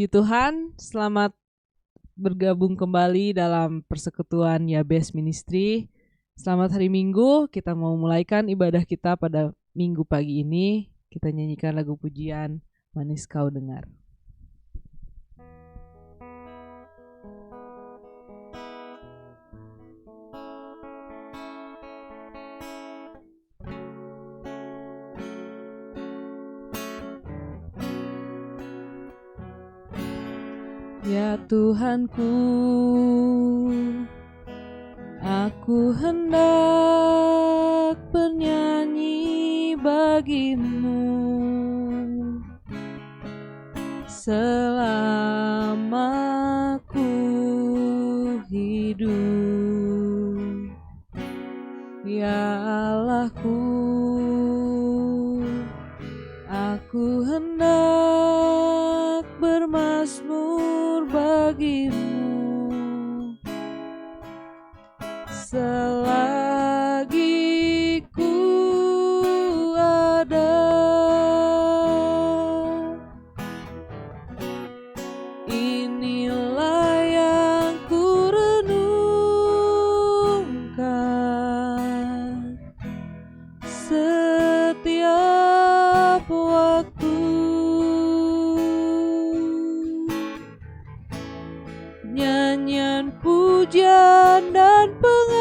Puji Tuhan, selamat bergabung kembali dalam persekutuan Yabes Ministry. Selamat hari Minggu, kita mau mulaikan ibadah kita pada Minggu pagi ini. Kita nyanyikan lagu pujian Manis Kau Dengar. Ya Tuhanku, aku hendak bernyanyi bagimu selama ku hidup. Ya Allahku, aku hendak bermazmur bagimu selagi ku ada. Inilah yang ku renungkan setiap waktu. Nyanyian pujian dan pengagungan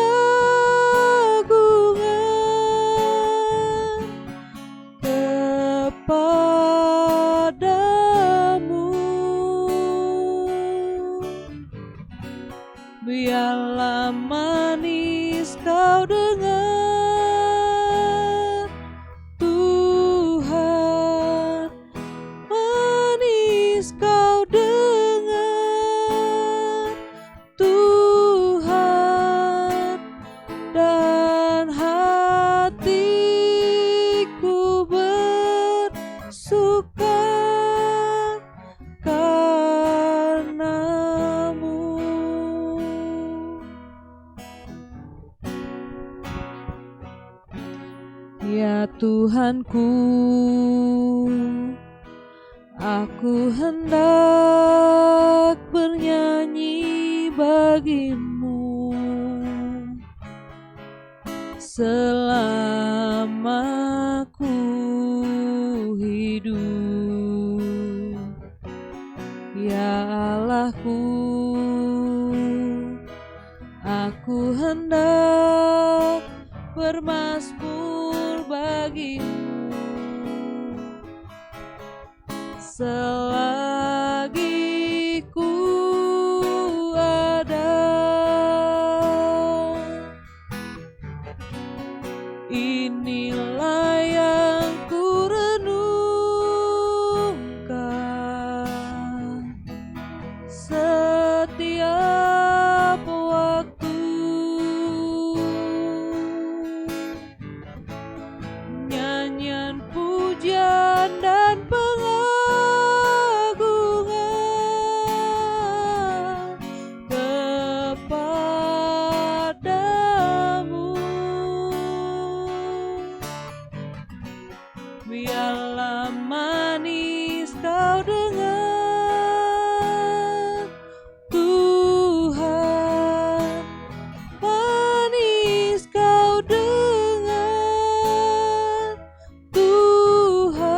kepadamu. Biarlah manis kau dengar, Tuhan, manis kau dengar, Tuhan, dan hatiku bersuka karenamu. Ya Tuhanku, aku hendak bernyanyi bagimu selama ku hidup. Ya Allahku, aku hendak bermazmur bagimu selagi ku ada. Inilah yang ku renungkan setiap waktu. Nyanyian pujian dan pengagungan kepadamu. Biarlah manis kau dengar, Tuhan, manis kau dengar, Tuhan,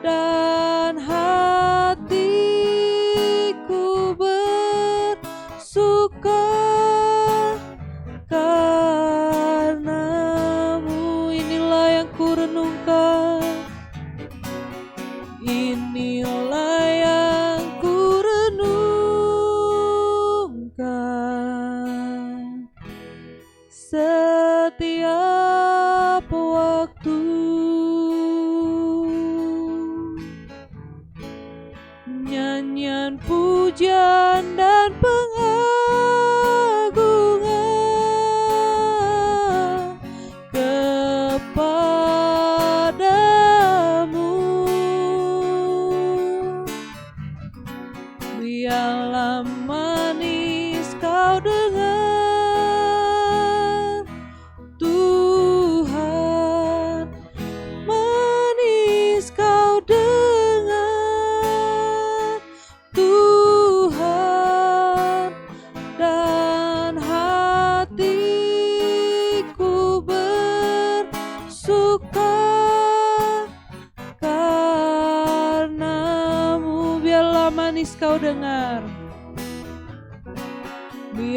dan hatiku bersuka karenamu. Inilah yang ku renungkan, inilah yang ku renungkan setiap waktu. Nyanyian pujian dan pengagungan kepadamu. Biarlah manis kau dengar, Tuhan,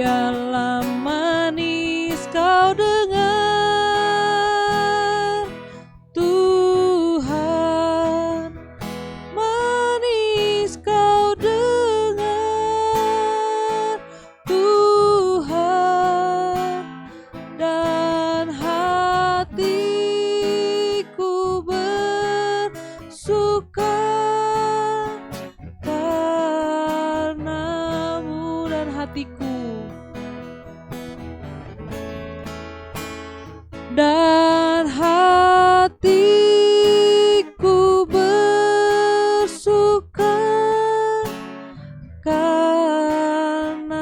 biarlah manis kau dengar, Tuhan, manis kau dengar, Tuhan, dan hatiku bersuka karenamu, dan hatiku bersuka karenamu.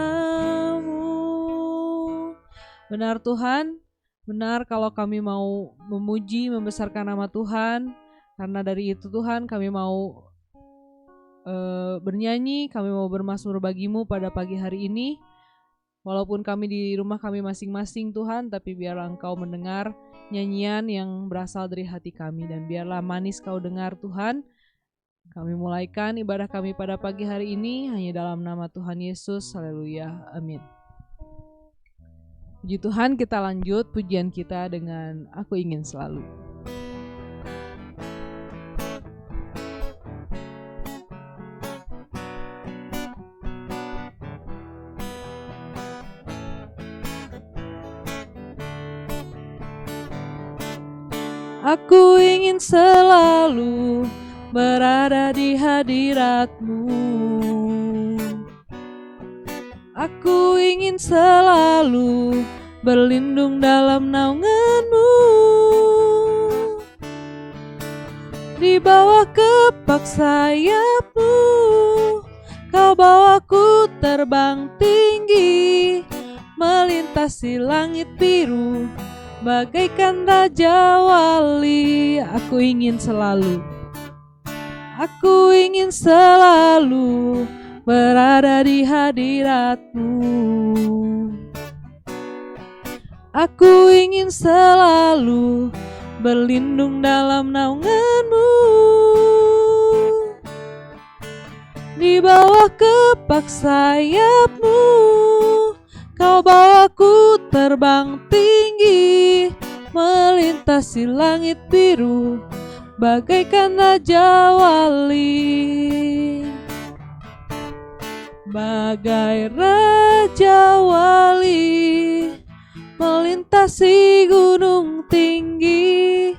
Benar Tuhan, benar kalau kami mau memuji, membesarkan nama Tuhan. Karena dari itu Tuhan kami mau bernyanyi, kami mau bermazmur bagimu pada pagi hari ini. Walaupun kami di rumah kami masing-masing Tuhan, tapi biarlah Engkau mendengar nyanyian yang berasal dari hati kami, dan biarlah manis Kau dengar Tuhan. Kami mulaikan ibadah kami pada pagi hari ini hanya dalam nama Tuhan Yesus. Haleluya, amin. Puji Tuhan, kita lanjut pujian kita dengan Aku Ingin Selalu. Aku ingin selalu berada di hadirat-Mu. Aku ingin selalu berlindung dalam naungan-Mu. Di bawah kepak sayap-Mu, Kau bawaku terbang tinggi, melintasi langit biru, bagaikan Raja Wali. Aku ingin selalu berada di hadirat-Mu. Aku ingin selalu berlindung dalam naungan-Mu. Di bawah kepak sayap-Mu, Kau bawaku terbang tinggi, melintasi langit biru, bagaikan Raja Wali. Bagai Raja Wali, melintasi gunung tinggi.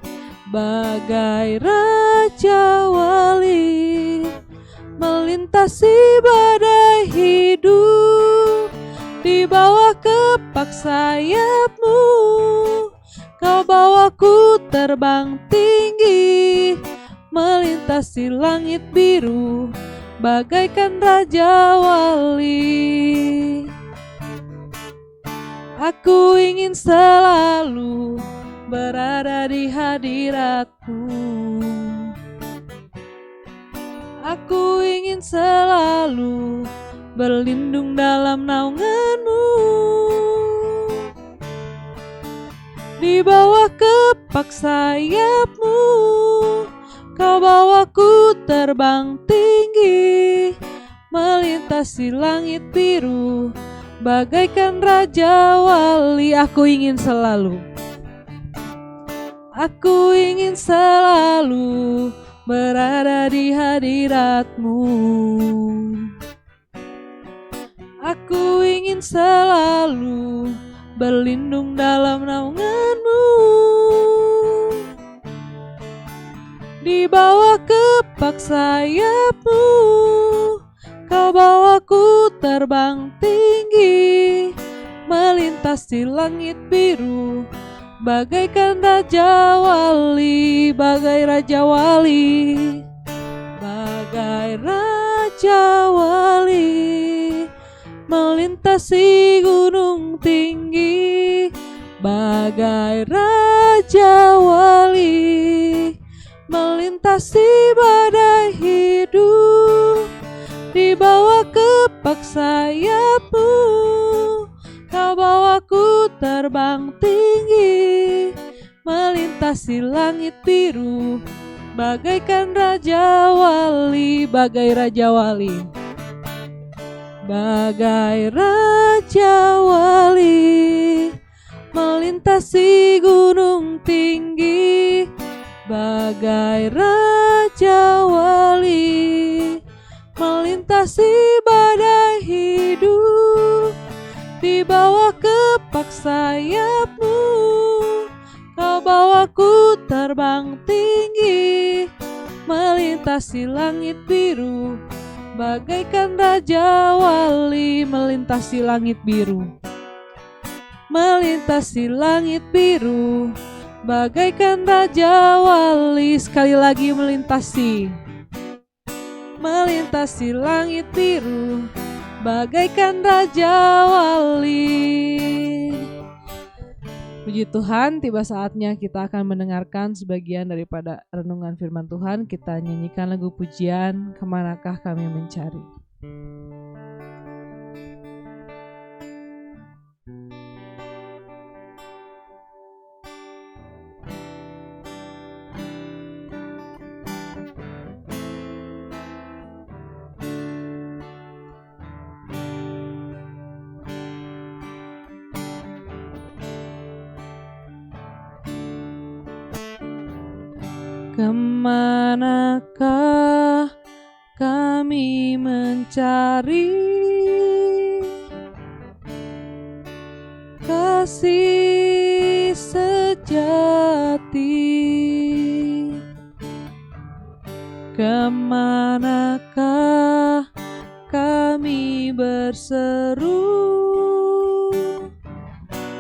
Bagai Raja Wali, melintasi badai hidup. Di bawah kepak sayap-Mu, Kau bawaku terbang tinggi, melintasi langit biru, bagaikan Raja Wali. Aku ingin selalu berada di hadirat-Mu. Aku ingin selalu berlindung dalam naungan-Mu. Di bawah kepak sayap-Mu, Kau bawaku terbang tinggi, melintasi langit biru, bagaikan Raja Wali. Aku ingin selalu berada di hadirat-Mu. Aku ingin selalu berlindung dalam naungan-Mu. Di bawah kepak sayap-Mu, Kau bawaku terbang tinggi, melintasi langit biru, bagaikan Raja Wali. Bagai Raja Wali, bagai Raja Wali, melintasi gunung tinggi. Bagai Raja Wali, melintasi badai hidup. Di bawah kepak sayap-Mu, Kau bawaku terbang tinggi, melintasi langit biru, bagaikan Raja Wali. Bagai Raja Wali, bagai Raja Wali, melintasi gunung tinggi, bagai Raja Wali, melintasi badai hidup. Di bawah kepak sayapmu, kau bawaku terbang tinggi, melintasi langit biru, bagaikan Raja Wali, melintasi langit biru, melintasi langit biru, bagaikan Raja Wali. Sekali lagi melintasi, melintasi langit biru, bagaikan Raja Wali. Puji Tuhan, tiba saatnya kita akan mendengarkan sebagian daripada renungan firman Tuhan. Kita nyanyikan lagu pujian, Kemanakah Kami Mencari. Kemanakah kami mencari kasih sejati? Kemanakah kami berseru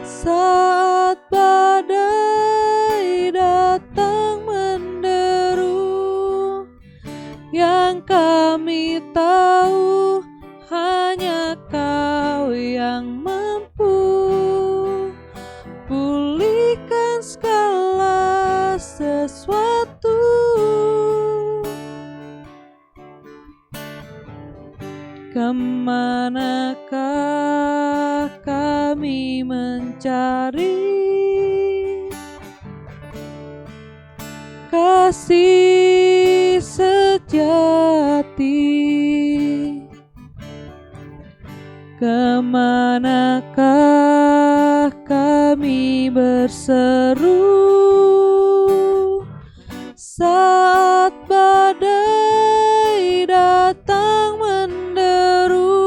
saat badai datang menderu? Yang kami tahu hanya Kau yang mampu pulihkan segala sesuatu. Kemanakah kami mencari kasih sejati? Kemanakah kami berseru saat badai datang menderu?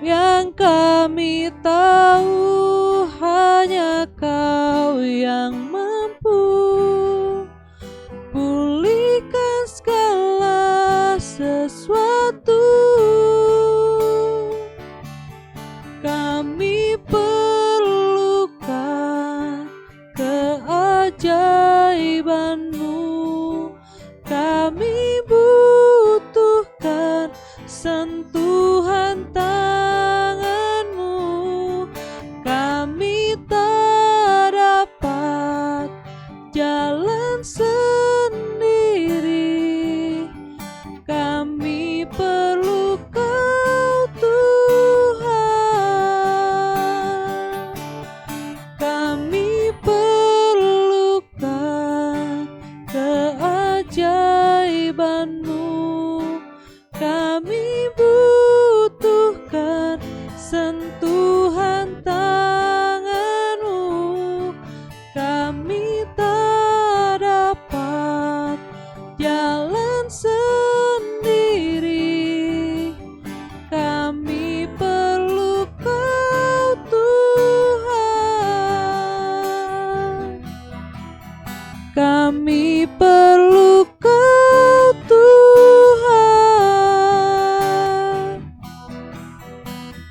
Yang kami tahu hanya Kau yang mampu pulihkan segala sesuatu. Kami perlukan keajaiban-Mu, kami butuhkan sentuhan tangan-Mu. Kami tak dapat jalan sendiri, kami perlu Kau Tuhan. Kami perlukan keajaiban-Mu, kami butuhkan sentuhan tangan-Mu. Kami tak dapat jalan sendiri, kami perlu Kau Tuhan. Kami perlu Kau Tuhan.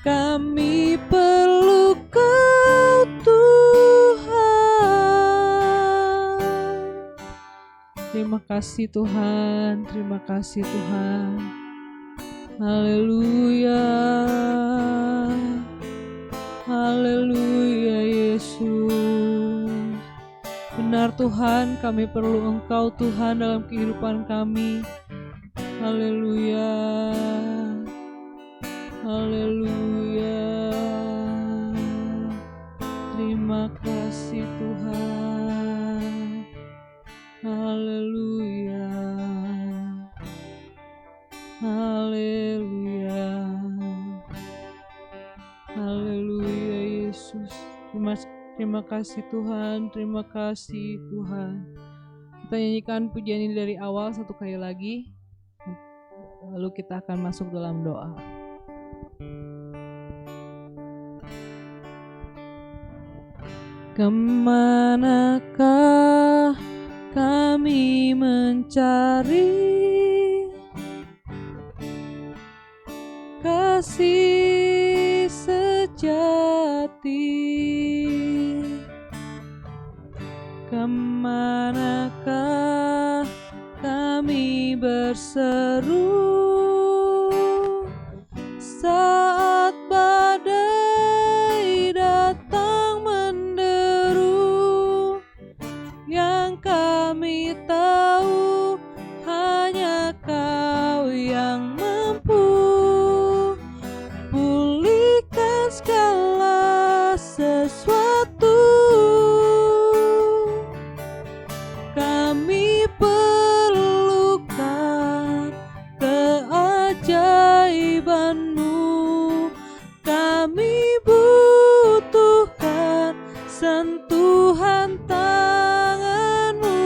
Kami perlu Kau Tuhan. Terima kasih Tuhan, terima kasih Tuhan. Haleluya, haleluya Yesus. Benar Tuhan, kami perlu Engkau Tuhan dalam kehidupan kami. Haleluya, haleluya. Terima kasih Tuhan. Haleluya, haleluya. Haleluya Yesus. Terima kasih Tuhan, terima kasih Tuhan. Kita nyanyikan pujian ini dari awal satu kali lagi. Lalu kita akan masuk dalam doa. Kemanakah kami mencari kasih sejati? Kemanakah kami berseru saat badai datang menderu? Yang kami tahu hanya Kau yang mampu pulihkan segala sesuatu. Kami perlukan keajaiban-Mu, kami butuhkan sentuhan tangan-Mu.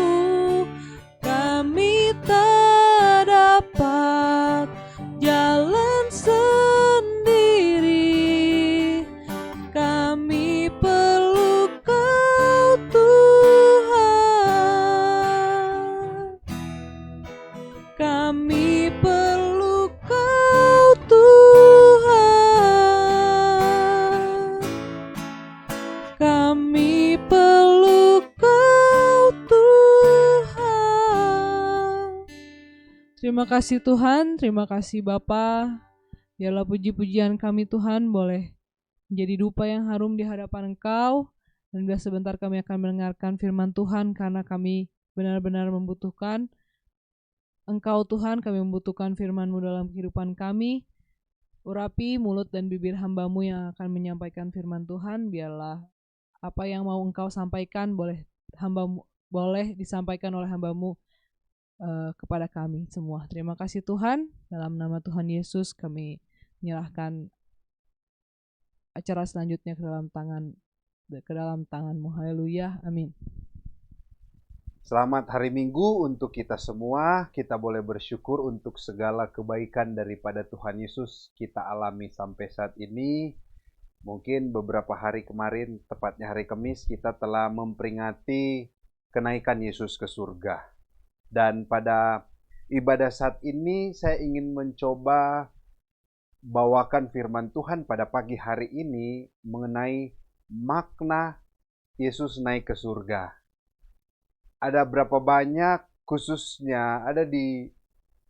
Kami tak dapat jalan sendiri, kami perlu Kau Tuhan. Kami perlu Kau Tuhan. Kami perlu Kau Tuhan. Terima kasih Tuhan, terima kasih Bapa. Biarlah puji-pujian kami Tuhan boleh menjadi dupa yang harum di hadapan Engkau. Dan biar sebentar kami akan mendengarkan firman Tuhan, karena kami benar-benar membutuhkan Engkau Tuhan. Kami membutuhkan firman-Mu dalam kehidupan kami. Urapi mulut dan bibir hamba-Mu yang akan menyampaikan firman Tuhan. Biarlah apa yang mau Engkau sampaikan boleh disampaikan oleh hamba-Mu kepada kami semua. Terima kasih Tuhan. Dalam nama Tuhan Yesus kami menyerahkan acara selanjutnya ke dalam tangan-Mu. Haleluya. Amin. Selamat hari Minggu untuk kita semua. Kita boleh bersyukur untuk segala kebaikan daripada Tuhan Yesus kita alami sampai saat ini. Mungkin beberapa hari kemarin, tepatnya hari Kamis, kita telah memperingati kenaikan Yesus ke surga. Dan pada ibadah saat ini saya ingin mencoba bawakan firman Tuhan pada pagi hari ini mengenai makna Yesus naik ke surga. Ada berapa banyak, khususnya ada di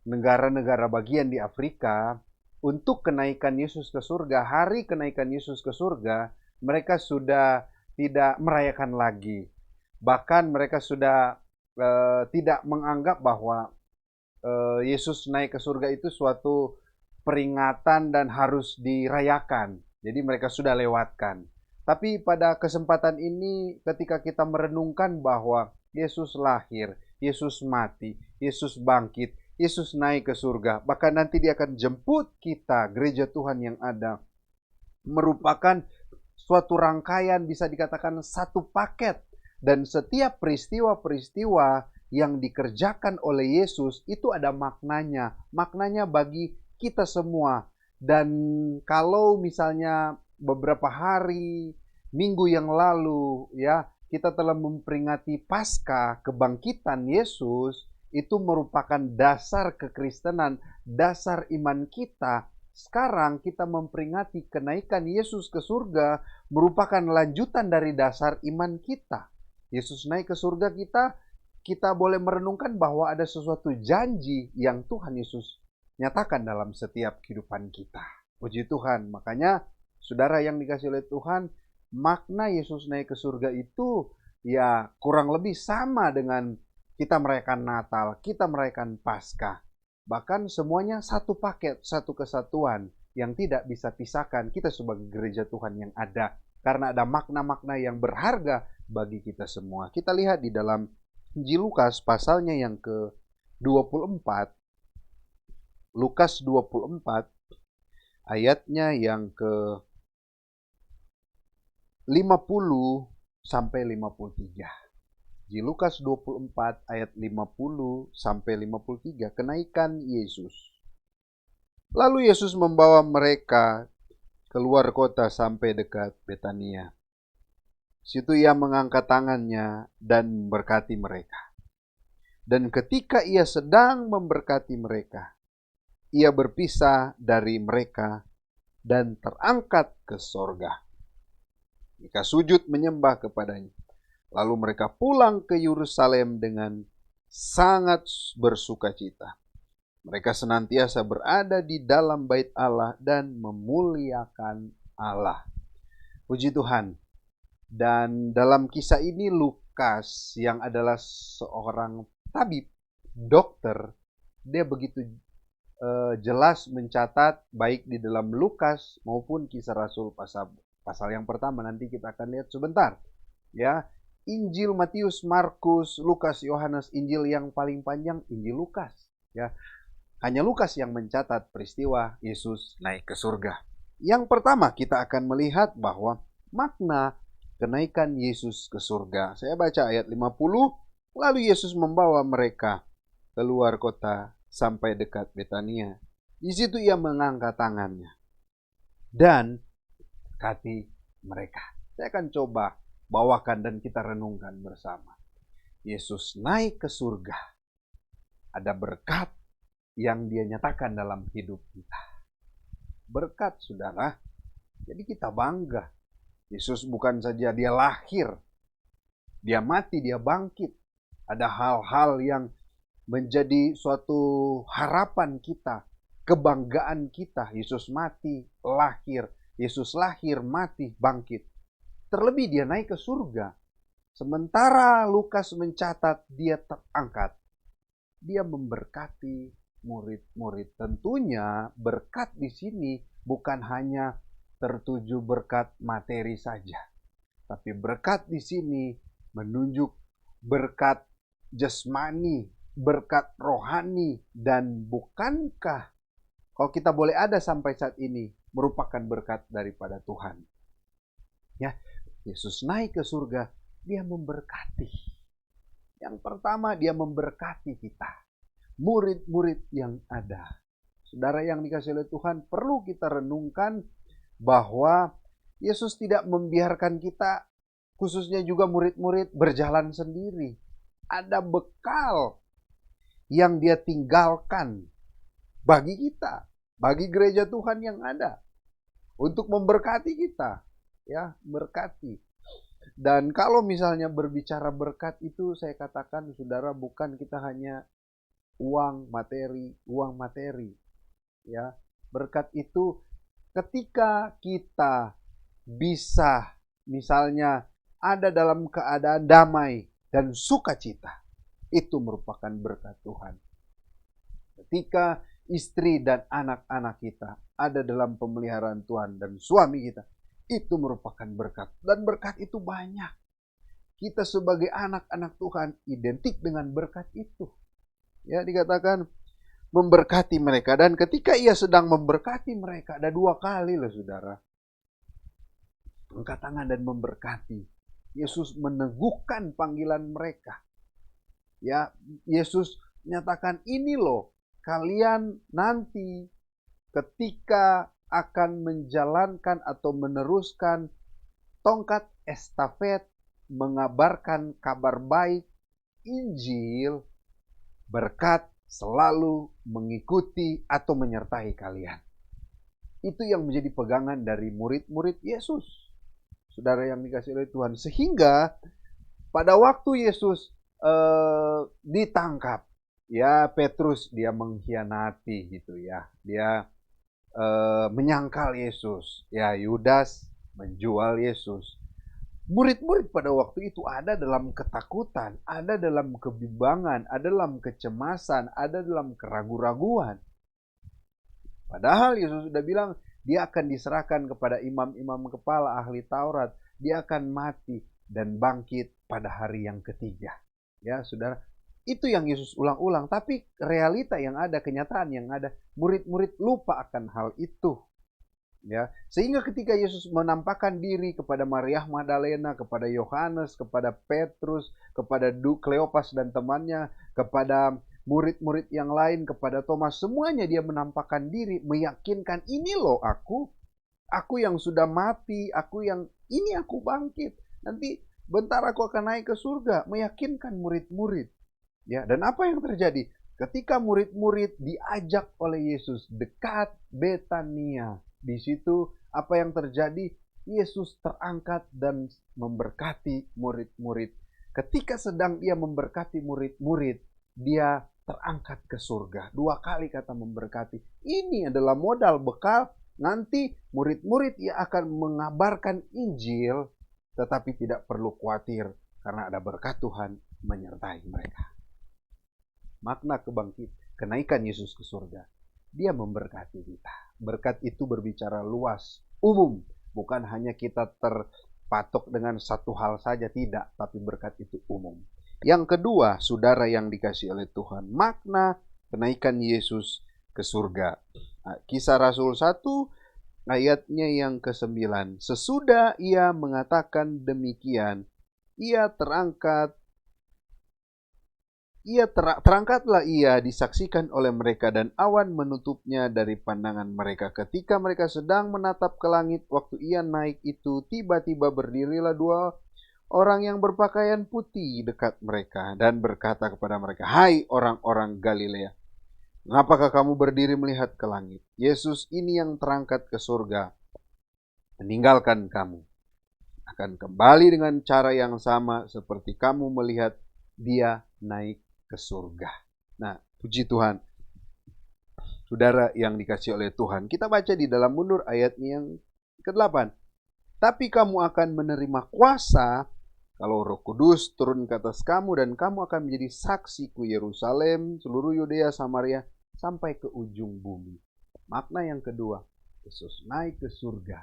negara-negara bagian di Afrika, untuk kenaikan Yesus ke surga, hari kenaikan Yesus ke surga, mereka sudah tidak merayakan lagi. Bahkan mereka sudah tidak menganggap bahwa Yesus naik ke surga itu suatu peringatan dan harus dirayakan. Jadi mereka sudah lewatkan. Tapi pada kesempatan ini ketika kita merenungkan bahwa Yesus lahir, Yesus mati, Yesus bangkit, Yesus naik ke surga, bahkan nanti Dia akan jemput kita, gereja Tuhan yang ada, merupakan suatu rangkaian, bisa dikatakan satu paket. Dan setiap peristiwa-peristiwa yang dikerjakan oleh Yesus itu ada maknanya bagi kita semua. Dan kalau misalnya beberapa hari, minggu yang lalu ya, kita telah memperingati Paskah, kebangkitan Yesus, itu merupakan dasar kekristenan, dasar iman kita. Sekarang kita memperingati kenaikan Yesus ke surga, merupakan lanjutan dari dasar iman kita. Yesus naik ke surga, kita boleh merenungkan bahwa ada sesuatu janji yang Tuhan Yesus nyatakan dalam setiap kehidupan kita. Puji Tuhan. Makanya saudara yang dikasih oleh Tuhan, makna Yesus naik ke surga itu ya kurang lebih sama dengan kita merayakan Natal, kita merayakan Paskah. Bahkan semuanya satu paket, satu kesatuan yang tidak bisa pisahkan kita sebagai gereja Tuhan yang ada. Karena ada makna-makna yang berharga bagi kita semua. Kita lihat di dalam Injil Lukas pasalnya yang ke-24. Lukas 24 ayatnya yang 50 sampai 53. Di Lukas 24 ayat 50 sampai 53, kenaikan Yesus. Lalu Yesus membawa mereka keluar kota sampai dekat Betania. Situ ia mengangkat tangannya dan memberkati mereka. Dan ketika ia sedang memberkati mereka, ia berpisah dari mereka dan terangkat ke sorga. Mereka sujud menyembah kepadanya. Lalu mereka pulang ke Yerusalem dengan sangat bersukacita. Mereka senantiasa berada di dalam bait Allah dan memuliakan Allah. Puji Tuhan. Dan dalam kisah ini Lukas yang adalah seorang tabib, dokter, dia begitu jelas mencatat baik di dalam Lukas maupun Kisah Rasul pasal yang pertama, nanti kita akan lihat sebentar. Ya, Injil Matius, Markus, Lukas, Yohanes, Injil yang paling panjang Injil Lukas. Ya, hanya Lukas yang mencatat peristiwa Yesus naik ke surga. Yang pertama kita akan melihat bahwa makna kenaikan Yesus ke surga. Saya baca ayat 50, lalu Yesus membawa mereka keluar kota sampai dekat Betania. Di situ ia mengangkat tangannya dan berkati mereka. Saya akan coba bawakan dan kita renungkan bersama. Yesus naik ke surga. Ada berkat yang dia nyatakan dalam hidup kita. Berkat, saudara. Jadi kita bangga. Yesus bukan saja dia lahir, dia mati, dia bangkit. Ada hal-hal yang menjadi suatu harapan kita, kebanggaan kita. Yesus mati, lahir. Yesus lahir, mati, bangkit. Terlebih dia naik ke surga. Sementara Lukas mencatat dia terangkat. Dia memberkati murid-murid. Tentunya berkat di sini bukan hanya tertuju berkat materi saja, tapi berkat di sini menunjuk berkat jasmani, berkat rohani, dan bukankah kalau kita boleh ada sampai saat ini merupakan berkat daripada Tuhan. Ya, Yesus naik ke surga, dia memberkati. Yang pertama dia memberkati kita. Murid-murid yang ada. Saudara yang dikasihi oleh Tuhan, perlu kita renungkan bahwa Yesus tidak membiarkan kita, khususnya juga murid-murid, berjalan sendiri. Ada bekal yang dia tinggalkan bagi kita, bagi gereja Tuhan yang ada, untuk memberkati kita. Ya, berkati. Dan kalau misalnya berbicara berkat itu, saya katakan saudara, bukan kita hanya uang materi. Ya, berkat itu ketika kita bisa misalnya ada dalam keadaan damai dan sukacita, itu merupakan berkat Tuhan. Ketika istri dan anak-anak kita ada dalam pemeliharaan Tuhan dan suami kita, itu merupakan berkat. Dan berkat itu banyak. Kita sebagai anak-anak Tuhan identik dengan berkat itu. Ya, dikatakan memberkati mereka. Dan ketika ia sedang memberkati mereka, ada dua kali loh saudara. Angkat tangan dan memberkati. Yesus meneguhkan panggilan mereka. Ya, Yesus nyatakan ini loh, kalian nanti ketika akan menjalankan atau meneruskan tongkat estafet, mengabarkan kabar baik, Injil, berkat selalu mengikuti atau menyertai kalian. Itu yang menjadi pegangan dari murid-murid Yesus. Saudara yang dikasihi oleh Tuhan. Sehingga pada waktu Yesus ditangkap, ya Petrus dia mengkhianati gitu ya. Dia menyangkal Yesus. Ya, Yudas menjual Yesus. Murid-murid pada waktu itu ada dalam ketakutan, ada dalam kebimbangan, ada dalam kecemasan, ada dalam keraguan-raguan. Padahal Yesus sudah bilang dia akan diserahkan kepada imam-imam kepala ahli Taurat. Dia akan mati dan bangkit pada hari yang ketiga. Ya, saudara, itu yang Yesus ulang-ulang. Tapi realita yang ada, kenyataan yang ada, murid-murid lupa akan hal itu. Ya, sehingga ketika Yesus menampakkan diri kepada Maria Magdalena, kepada Yohanes, kepada Petrus, kepada Kleopas dan temannya, kepada murid-murid yang lain, kepada Thomas, semuanya dia menampakkan diri, meyakinkan, ini loh aku yang sudah mati, aku bangkit. Nanti bentar aku akan naik ke surga, meyakinkan murid-murid. Ya, dan apa yang terjadi? Ketika murid-murid diajak oleh Yesus dekat Betania, di situ apa yang terjadi? Yesus terangkat dan memberkati murid-murid. Ketika sedang dia memberkati murid-murid, dia terangkat ke surga. 2 kali kata memberkati. Ini adalah modal bekal nanti murid-murid yang akan mengabarkan Injil, tetapi tidak perlu khawatir karena ada berkat Tuhan menyertai mereka. Makna kenaikan Yesus ke surga. Dia memberkati kita. Berkat itu berbicara luas, umum. Bukan hanya kita terpatok dengan satu hal saja, tidak. Tapi berkat itu umum. Yang kedua, saudara yang dikasih oleh Tuhan, makna kenaikan Yesus ke surga. Kisah Rasul 1 ayatnya yang ke-9. Sesudah ia mengatakan demikian, terangkatlah ia disaksikan oleh mereka dan awan menutupnya dari pandangan mereka. Ketika mereka sedang menatap ke langit waktu ia naik itu, tiba-tiba berdirilah 2 orang yang berpakaian putih dekat mereka dan berkata kepada mereka, "Hai orang-orang Galilea, mengapakah kamu berdiri melihat ke langit? Yesus ini yang terangkat ke surga meninggalkan kamu. Akan kembali dengan cara yang sama seperti kamu melihat dia naik ke surga." Nah, puji Tuhan. Saudara yang dikasih oleh Tuhan, kita baca di dalam Mundur ayatnya yang ke-8. Tapi kamu akan menerima kuasa kalau Roh Kudus turun ke atas kamu, dan kamu akan menjadi saksiku Yerusalem, seluruh Yudea, Samaria, sampai ke ujung bumi. Makna yang kedua, Yesus naik ke surga.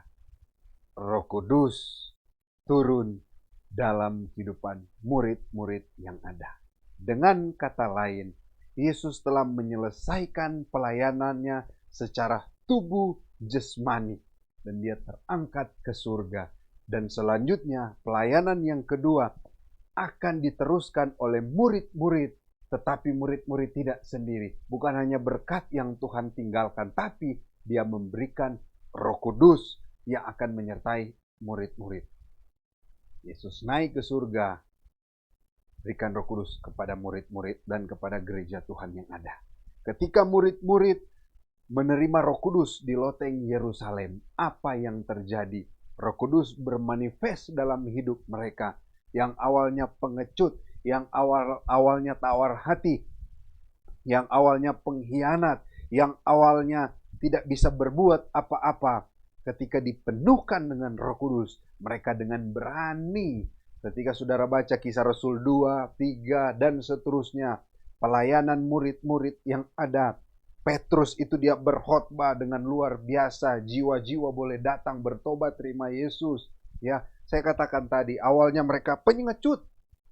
Roh Kudus turun dalam kehidupan murid-murid yang ada. Dengan kata lain, Yesus telah menyelesaikan pelayanannya secara tubuh jasmani dan dia terangkat ke surga. Dan selanjutnya pelayanan yang kedua akan diteruskan oleh murid-murid, tetapi murid-murid tidak sendiri. Bukan hanya berkat yang Tuhan tinggalkan, tapi dia memberikan Roh Kudus yang akan menyertai murid-murid. Yesus naik ke surga, berikan Roh Kudus kepada murid-murid dan kepada gereja Tuhan yang ada. Ketika murid-murid menerima Roh Kudus di loteng Yerusalem, apa yang terjadi? Roh Kudus bermanifest dalam hidup mereka. Yang awalnya pengecut, yang awalnya tawar hati, yang awalnya pengkhianat, yang awalnya tidak bisa berbuat apa-apa. Ketika dipenuhkan dengan Roh Kudus, mereka dengan berani. Ketika saudara baca Kisah Rasul 2, 3, dan seterusnya, pelayanan murid-murid yang ada, Petrus itu dia berkhotbah dengan luar biasa, jiwa-jiwa boleh datang bertobat terima Yesus. Ya, saya katakan tadi, awalnya mereka pengecut,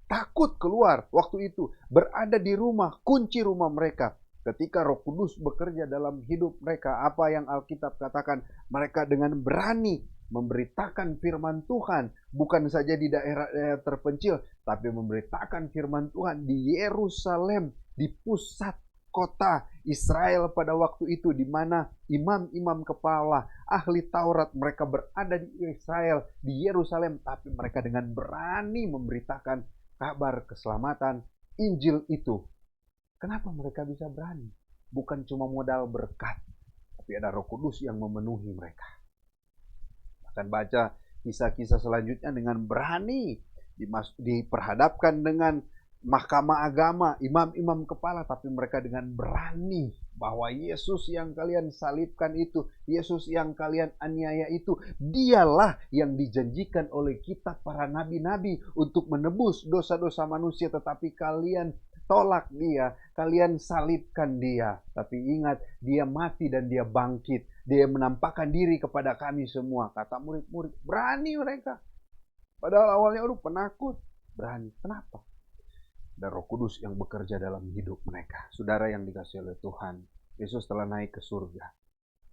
takut keluar waktu itu, berada di rumah, kunci rumah mereka. Ketika Roh Kudus bekerja dalam hidup mereka, apa yang Alkitab katakan, mereka dengan berani memberitakan firman Tuhan, bukan saja di daerah terpencil, tapi memberitakan firman Tuhan di Yerusalem, di pusat kota Israel pada waktu itu, di mana imam-imam kepala, ahli Taurat, mereka berada di Israel, di Yerusalem, tapi mereka dengan berani memberitakan kabar keselamatan Injil itu. Kenapa mereka bisa berani? Bukan cuma modal berkat, tapi ada Roh Kudus yang memenuhi mereka. Akan baca kisah-kisah selanjutnya dengan berani diperhadapkan dengan mahkamah agama, imam-imam kepala, tapi mereka dengan berani bahwa Yesus yang kalian salibkan itu, Yesus yang kalian aniaya itu, dialah yang dijanjikan oleh kitab para nabi-nabi untuk menebus dosa-dosa manusia, tetapi kalian tolak dia, kalian salibkan dia. Tapi ingat, dia mati dan dia bangkit. Dia menampakkan diri kepada kami semua. Kata murid-murid, berani mereka. Padahal awalnya penakut. Berani. Kenapa? Ada Roh Kudus yang bekerja dalam hidup mereka. Saudara yang dikasihi oleh Tuhan, Yesus telah naik ke surga.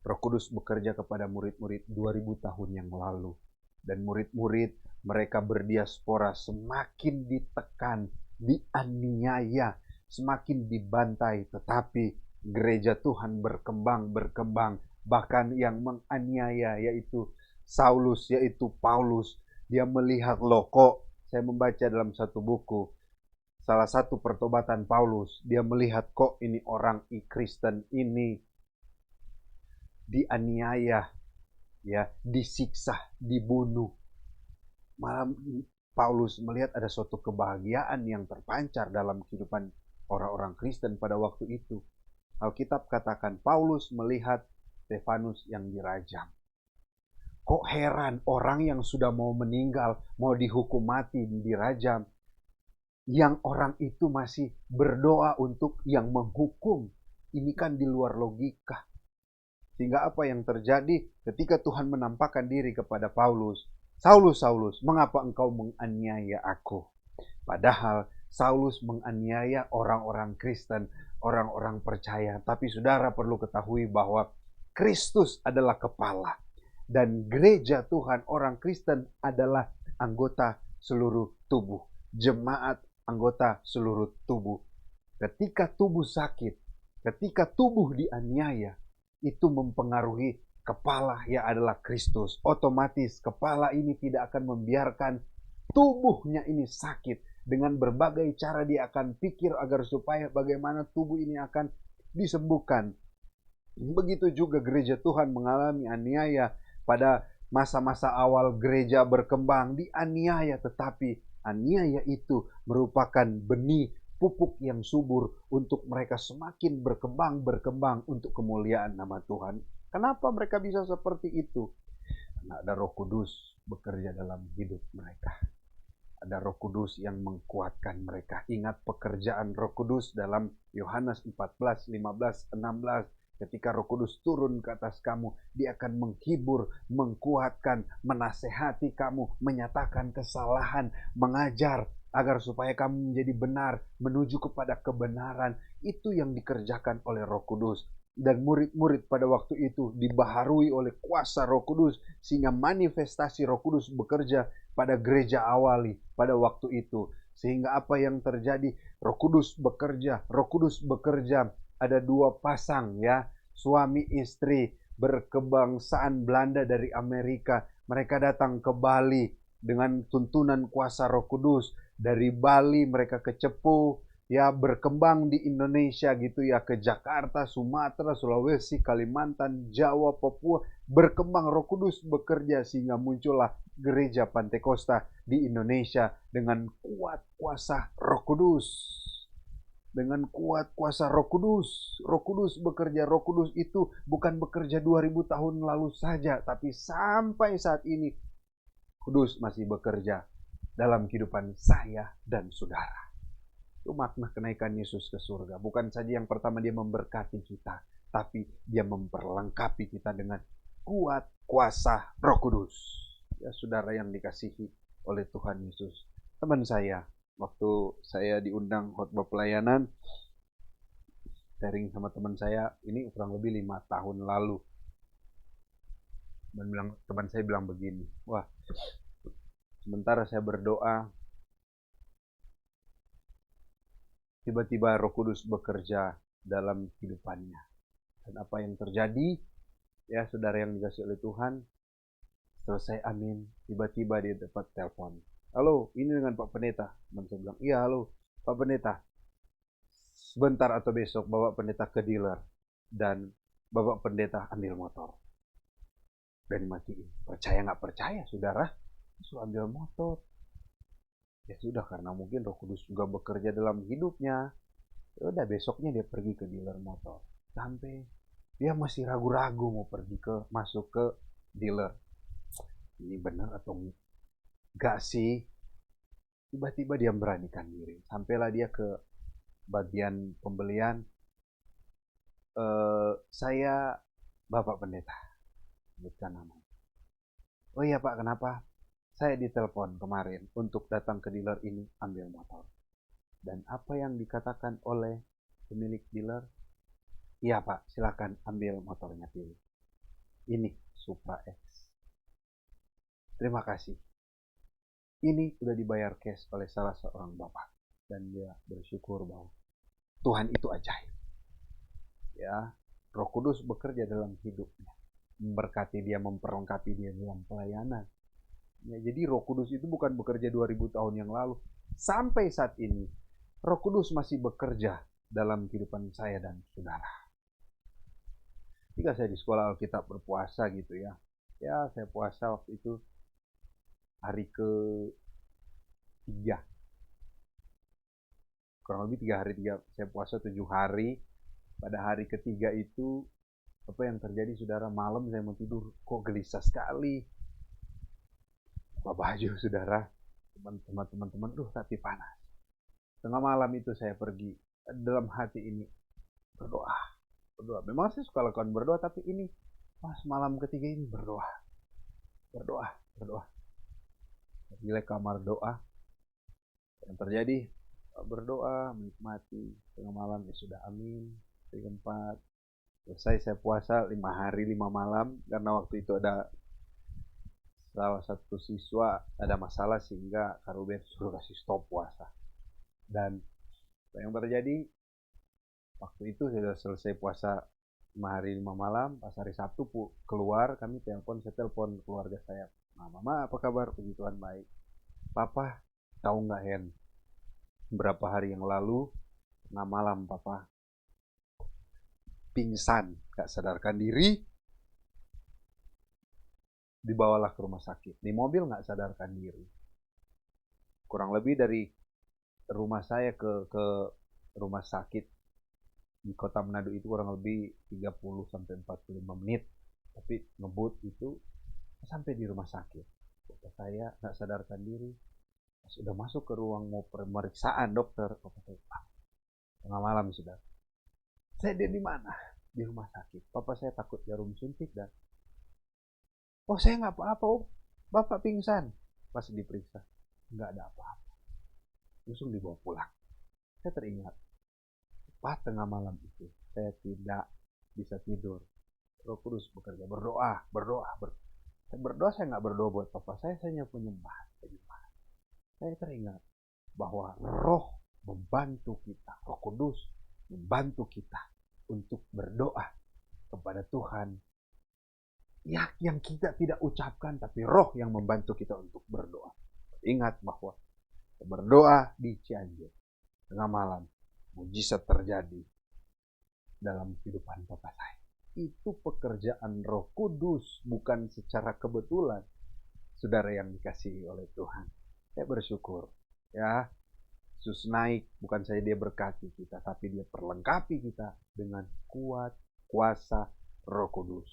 Roh Kudus bekerja kepada murid-murid 2000 tahun yang lalu. Dan murid-murid mereka berdiaspora semakin ditekan, dianiaya, semakin dibantai. Tetapi gereja Tuhan berkembang. Bahkan yang menganiaya yaitu Saulus, yaitu Paulus. Dia melihat, loh kok saya membaca dalam satu buku, salah satu pertobatan Paulus, dia melihat kok ini orang Kristen ini dianiaya, ya, disiksa, dibunuh. Malam Paulus melihat ada suatu kebahagiaan yang terpancar dalam kehidupan orang-orang Kristen pada waktu itu. Alkitab katakan Paulus melihat Stefanus yang dirajam. Kok heran, orang yang sudah mau meninggal, mau dihukum mati, dirajam, yang orang itu masih berdoa untuk yang menghukum. Ini kan di luar logika. Sehingga apa yang terjadi ketika Tuhan menampakkan diri kepada Paulus, Saulus, Saulus, mengapa engkau menganiaya aku? Padahal Saulus menganiaya orang-orang Kristen, orang-orang percaya. Tapi saudara perlu ketahui bahwa Kristus adalah kepala. Dan gereja Tuhan, orang Kristen adalah anggota seluruh tubuh. Jemaat anggota seluruh tubuh. Ketika tubuh sakit, ketika tubuh dianiaya, itu mempengaruhi kepala yang adalah Kristus. Otomatis kepala ini tidak akan membiarkan tubuhnya ini sakit. Dengan berbagai cara dia akan pikir agar supaya bagaimana tubuh ini akan disembuhkan. Begitu juga gereja Tuhan mengalami aniaya pada masa-masa awal gereja berkembang, dianiaya, tetapi aniaya itu merupakan benih pupuk yang subur untuk mereka semakin berkembang untuk kemuliaan nama Tuhan. Kenapa mereka bisa seperti itu? Karena ada Roh Kudus bekerja dalam hidup mereka. Ada Roh Kudus yang mengkuatkan mereka. Ingat pekerjaan Roh Kudus dalam Yohanes 14, 15, 16. Ketika Roh Kudus turun ke atas kamu, dia akan menghibur, mengkuatkan, menasehati kamu, menyatakan kesalahan, mengajar agar supaya kamu menjadi benar, menuju kepada kebenaran. Itu yang dikerjakan oleh Roh Kudus. Dan murid-murid pada waktu itu dibaharui oleh kuasa Roh Kudus, sehingga manifestasi Roh Kudus bekerja pada gereja awali pada waktu itu. Sehingga apa yang terjadi? Roh Kudus bekerja. Ada dua pasang, ya, suami istri berkebangsaan Belanda dari Amerika. Mereka datang ke Bali dengan tuntunan kuasa Roh Kudus. Dari Bali mereka ke Cepu, ya, berkembang di Indonesia gitu ya, ke Jakarta, Sumatera, Sulawesi, Kalimantan, Jawa, Papua, berkembang. Roh Kudus bekerja sehingga muncullah gereja Pantekosta di Indonesia dengan kuat kuasa Roh Kudus. Dengan kuat kuasa Roh Kudus. Roh Kudus bekerja. Roh Kudus itu bukan bekerja 2000 tahun lalu saja, tapi sampai saat ini Kudus masih bekerja dalam kehidupan saya dan saudara. Itu makna kenaikan Yesus ke surga. Bukan saja yang pertama dia memberkati kita, tapi dia memperlengkapi kita dengan kuat kuasa Roh Kudus. Ya, saudara yang dikasihi oleh Tuhan Yesus. Teman saya, waktu saya diundang khotbah pelayanan, sharing sama teman saya, ini kurang lebih 5 tahun lalu. Teman saya bilang begini, wah, sementara saya berdoa, tiba-tiba Roh Kudus bekerja dalam kehidupannya. Dan apa yang terjadi, ya saudara yang dikasihi oleh Tuhan, selesai amin, tiba-tiba dia dapat telepon. Halo, ini dengan Pak Pendeta. Dan saya bilang, iya halo Pak Pendeta. Sebentar atau besok Bapak Pendeta ke dealer. Dan Bapak Pendeta ambil motor. Dan dimatiin. Percaya nggak percaya saudara? Suruh ambil motor. Ya sudah, karena mungkin Roh Kudus juga bekerja dalam hidupnya. Ya udah, besoknya dia pergi ke dealer motor. Sampai dia masih ragu-ragu mau masuk ke dealer. Ini benar atau enggak sih? Tiba-tiba dia beranikan diri. Sampailah dia ke bagian pembelian. Saya Bapak Pendeta. Sebutkan nama. Oh iya Pak, kenapa? Saya ditelepon kemarin untuk datang ke dealer ini ambil motor. Dan apa yang dikatakan oleh pemilik dealer? Iya Pak, silakan ambil motornya pilih. Ini Supra X. Terima kasih. Ini udah dibayar cash oleh salah seorang bapak. Dan dia bersyukur bahwa Tuhan itu ajaib. Ya, Roh Kudus bekerja dalam hidupnya. Memberkati dia, memperlengkapi dia dalam pelayanan. Ya, jadi Roh Kudus itu bukan bekerja 2000 tahun yang lalu. Sampai saat ini, Roh Kudus masih bekerja dalam kehidupan saya dan saudara. Jika saya di sekolah Alkitab berpuasa gitu ya. Ya, saya puasa waktu itu hari ke-3. Kurang lebih 3 hari, saya puasa 7 hari. Pada hari ketiga itu, apa yang terjadi saudara, malam saya mau tidur, kok gelisah sekali. Buka baju saudara, teman-teman, tapi panas. Tengah malam itu saya pergi, dalam hati ini berdoa. Memang saya suka lakukan berdoa, tapi ini pas malam ketiga ini berdoa. Pergi ke kamar doa. Yang terjadi, berdoa, menikmati. Tengah malam ya sudah, amin. Hari keempat, selesai saya puasa 5 hari 5 malam. Karena waktu itu ada salah satu siswa ada masalah sehingga Karuben suruh kasih stop puasa. Dan yang terjadi, waktu itu saya sudah selesai puasa 5 hari 5 malam. Pas hari Sabtu keluar, saya telepon keluarga saya. Mama apa kabar? Puji Tuhan baik. Papa, tahu nggak Hen? Berapa hari yang lalu, tengah malam Papa pingsan, gak sadarkan diri, dibawalah ke rumah sakit. Di mobil gak sadarkan diri. Kurang lebih dari rumah saya ke rumah sakit di kota Manado itu kurang lebih 30-45 menit. Tapi ngebut itu sampai di rumah sakit. Bapak saya gak sadarkan diri. Sudah masuk ke ruang mau pemeriksaan dokter. Bapak saya, tengah malam sudah. Saya di mana? Di rumah sakit. Papa saya takut jarum suntik dan saya nggak apa-apa, Bapak pingsan. Pas diperiksa, nggak ada apa-apa. Langsung dibawa pulang. Saya teringat, tepat tengah malam itu, saya tidak bisa tidur. Roh Kudus bekerja, berdoa. Saya nggak berdoa buat Papa saya hanya penyembah. Saya teringat bahwa Roh membantu kita, Roh Kudus membantu kita untuk berdoa kepada Tuhan ya, yang kita tidak ucapkan, tapi Roh yang membantu kita untuk berdoa. Ingat bahwa berdoa di Cianjur tengah malam, mujizat terjadi dalam kehidupan Papa saya. Itu pekerjaan Roh Kudus, bukan secara kebetulan. Saudara yang dikasihi oleh Tuhan, saya bersyukur ya. Yesus naik, bukan saja dia berkati kita, tapi dia perlengkapi kita dengan kuat kuasa Roh Kudus.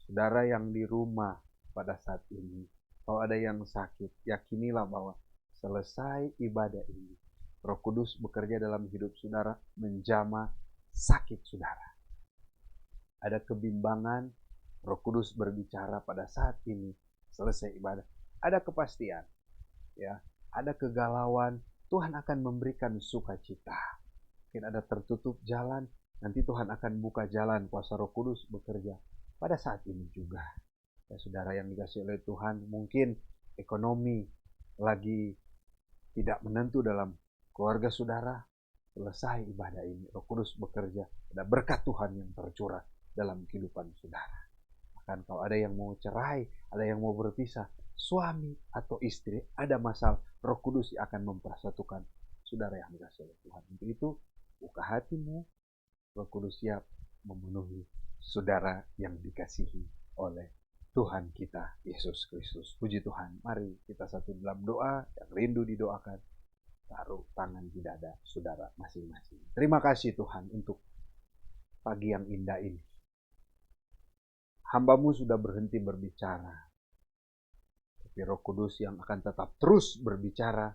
Saudara yang di rumah pada saat ini, kalau ada yang sakit, yakinilah bahwa selesai ibadah ini, Roh Kudus bekerja dalam hidup saudara, menjamah sakit saudara. Ada kebimbangan, Roh Kudus berbicara pada saat ini, selesai ibadah. Ada kepastian, ya, ada kegalauan, Tuhan akan memberikan sukacita. Mungkin ada tertutup jalan, nanti Tuhan akan buka jalan, kuasa Roh Kudus bekerja pada saat ini juga. Ya, saudara yang dikasihi oleh Tuhan, mungkin ekonomi lagi tidak menentu dalam keluarga saudara. Selesai ibadah ini, Roh Kudus bekerja, ada berkat Tuhan yang tercurah dalam kehidupan saudara. Bahkan kalau ada yang mau cerai, ada yang mau berpisah, suami atau istri, ada masalah, Roh Kudus akan mempersatukan saudara yang dikasihi oleh Tuhan. Untuk itu, buka hatimu, Roh Kudus siap memenuhi saudara yang dikasihi oleh Tuhan kita Yesus Kristus. Puji Tuhan. Mari kita satu dalam doa yang rindu didoakan. Taruh tangan di dada saudara masing-masing. Terima kasih Tuhan untuk pagi yang indah ini. Hamba-Mu sudah berhenti berbicara, tapi Roh Kudus yang akan tetap terus berbicara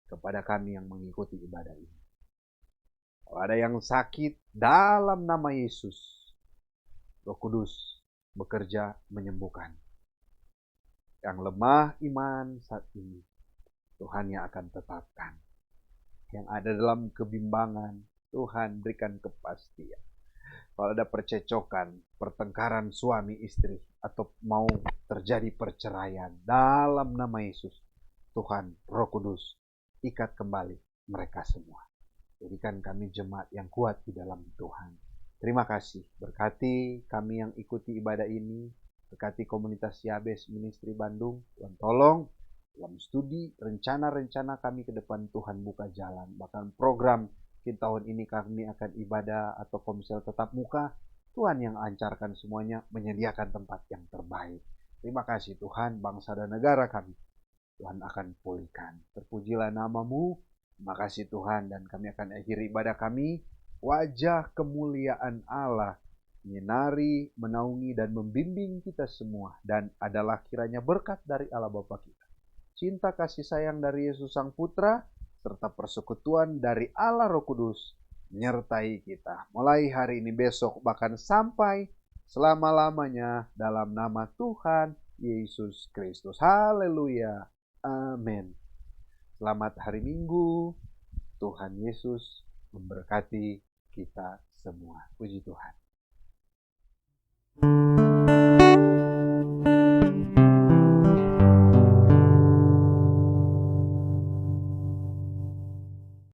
kepada kami yang mengikuti ibadah ini. Kalau ada yang sakit, dalam nama Yesus, Roh Kudus bekerja menyembuhkan. Yang lemah iman saat ini, Tuhan yang akan tetapkan. Yang ada dalam kebimbangan, Tuhan berikan kepastian. Kalau ada percecokan, pertengkaran suami istri, atau mau terjadi perceraian, dalam nama Yesus, Tuhan Roh Kudus, ikat kembali mereka semua. Jadikan kami jemaat yang kuat di dalam Tuhan. Terima kasih, berkati kami yang ikuti ibadah ini, berkati komunitas Yabes Ministry Bandung. Tuhan tolong dalam studi, rencana-rencana kami ke depan, Tuhan buka jalan. Bahkan program kita tahun ini kami akan ibadah atau komsel tetap muka, Tuhan yang lancarkan semuanya, menyediakan tempat yang terbaik. Terima kasih Tuhan, bangsa dan negara kami Tuhan akan pulihkan. Terpujilah namamu. Terima kasih Tuhan, dan kami akan akhiri ibadah kami. Wajah kemuliaan Allah menyinari, menaungi, dan membimbing kita semua. Dan adalah kiranya berkat dari Allah Bapa kita, cinta kasih sayang dari Yesus Sang Putra, serta persekutuan dari Allah Roh Kudus menyertai kita. Mulai hari ini, besok, bahkan sampai selama-lamanya, dalam nama Tuhan Yesus Kristus. Haleluya. Amin. Selamat hari Minggu. Tuhan Yesus memberkati kita semua. Puji Tuhan.